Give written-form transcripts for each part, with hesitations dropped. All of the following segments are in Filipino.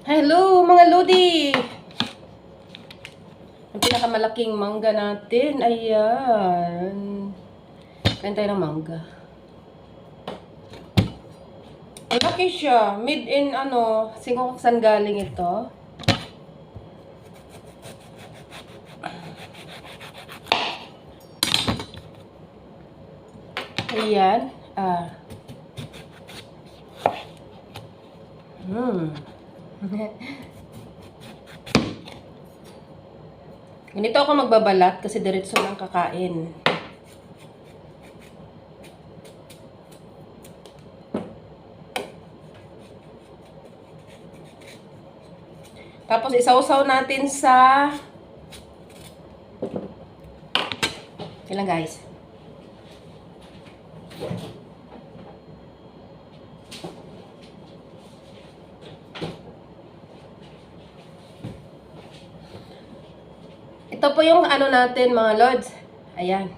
Hello mga Lodi! Ang pinakamalaking mangga natin. Ayan. Kain tayo ng mangga. Malaki siya. Made in singkong saan galing ito. Ayan. Ganito ako magbabalat kasi diretso lang kakain. Tapos isawsaw natin sa ilang guys. Ito po yung natin mga lords. Ayan.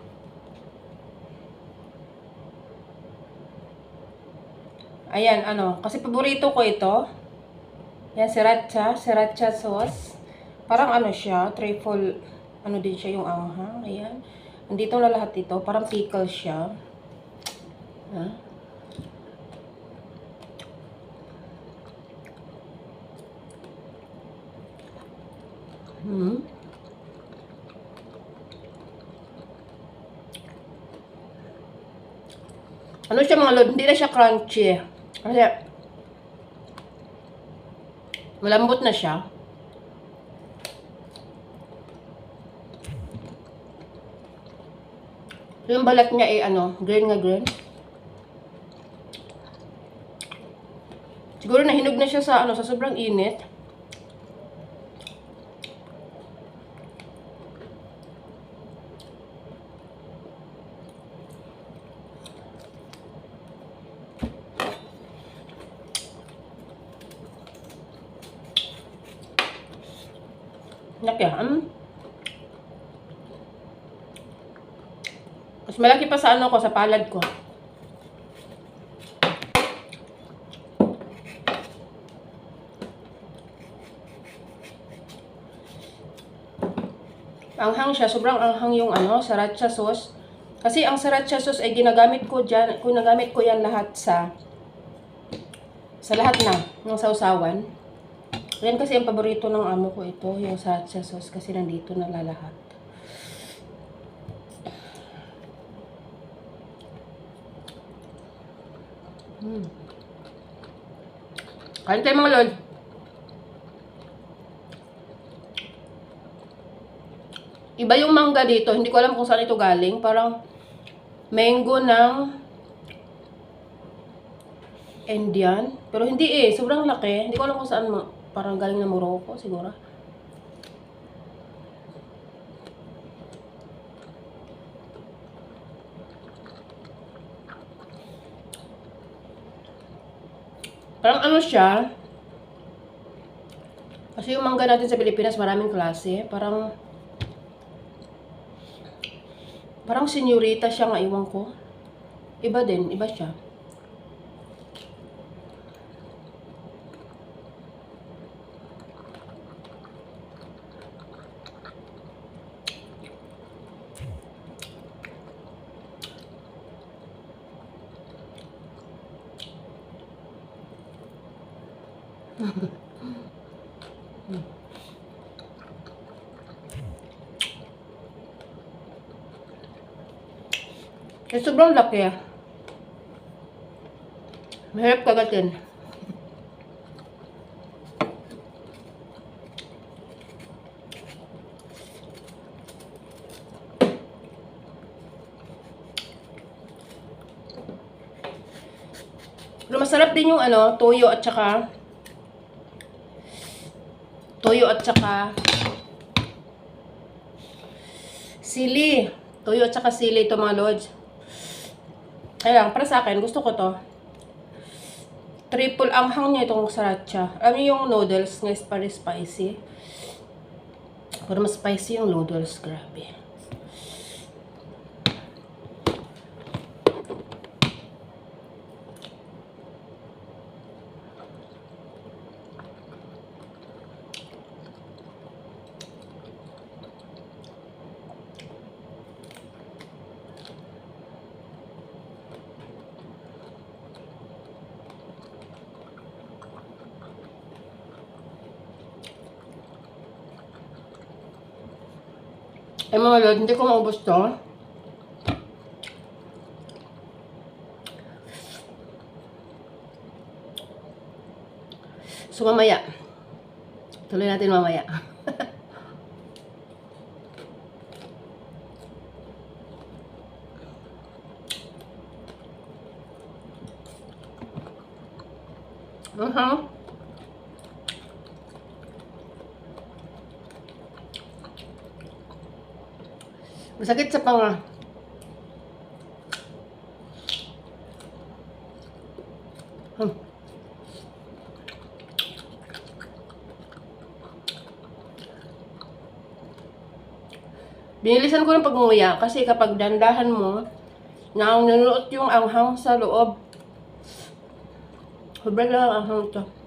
Ayan, kasi paborito ko ito. Yan, sriracha sauce. Parang siya, truffle, din siya yung anghang. Ayan. Nandito na lahat ito. Parang pickle siya. Ha? Siya mga lord, hindi na siya crunchy. Kasi malambot na siya. Yung balat niya ay green nga green. Siguro nahinog na siya sa sa sobrang init. Nakyan. Mas malaki pa sa ko, sa palad ko. Anghang siya, sobrang anghang yung sriracha sauce. Kasi ang sriracha sauce ay ginagamit ko yan lahat sa lahat ng sausawan. Yan kasi ang paborito ng amo ko ito, yung sriracha sauce kasi nandito na lahat. Kain tayo mga lol. Iba yung mangga dito, hindi ko alam kung saan ito galing. Parang mango ng Indian. Pero hindi sobrang laki. Hindi ko alam kung saan parang galing na Morocco siguro. Parang siya. Kasi yung mangga natin sa Pilipinas maraming klase. Parang senyorita siya nga, iwan ko. Iba din, iba siya. Sobrang laki. Mahirap kagatin. Pero masarap din yung toyo at saka sili. Toyo at saka sili ito mga lords. Kaya para sa akin, gusto ko to. Triple anghang niya itong sriracha. Yung noodles nga para spicy. Pero mas spicy yung noodles. Grabe. Ay mga lord, hindi ko maubos to. So mamaya, tuloy natin mamaya. Masakit sa panga. Binilisan ko ng pag-nguya kasi kapag dandahan mo, nanunuot yung anghang sa loob. Sobrang lang ang anghang ito.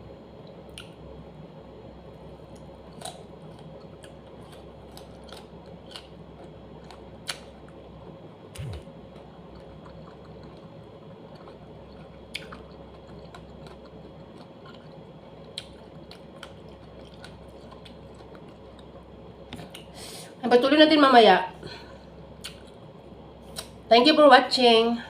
Patuloy natin mamaya. Thank you for watching.